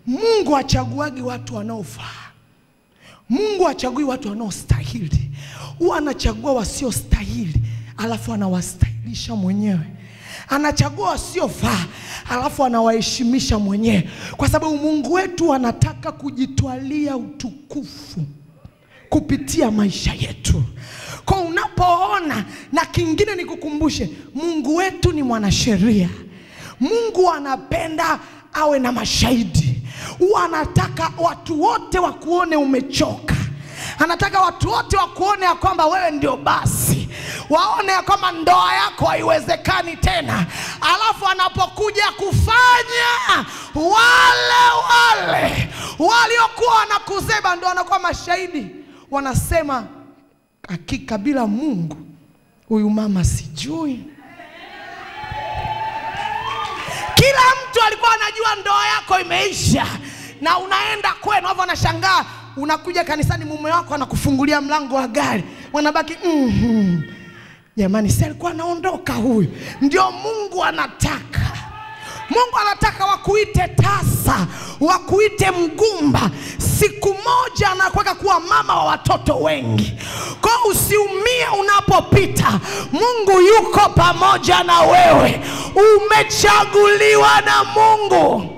Mungu hachaguagi watu wanaofaa. Mungu hachagui watu wanaostahili. Huwa anachagua wasiostahili, alafu anawastahilisha mwenyewe. Anachagua wasiofaa, alafu anawaheshimisha mwenyewe. Kwa sababu Mungu wetu anataka kujitwalia utukufu kupitia maisha yetu. Kwa unapoona, na kingine nikukumbushe, Mungu wetu ni mwanasheria. Mungu anapenda awe na mashahidi. Huwa anataka watu wote wakuone umechoka. Anataka watu wote wakuone ya kwamba wewe ndio basi. Waone ya kwamba ndoa yako haiwezekani tena. Alafu anapokuja kufanya, wale waliokuwa wanakuzeba ndio wanakuwa mashahidi. Wanasema, hakika bila Mungu huyu mama sijui. Kila mtu alikuwa anajua ndoa yako imeisha. Na unaenda kwenu, hapo anashangaa, unakuja kanisani mume wako anakufungulia mlango wa gari. Wanabaki jamani, si alikuwa anaondoka huyu. Ndio Mungu anataka. Mungu anataka wakuite tasa, wakuite mgumba. Siku moja anakuweka kuwa mama wa watoto wengi. Kwa usiumie unapopita. Mungu yuko pamoja na wewe. Umechaguliwa na Mungu.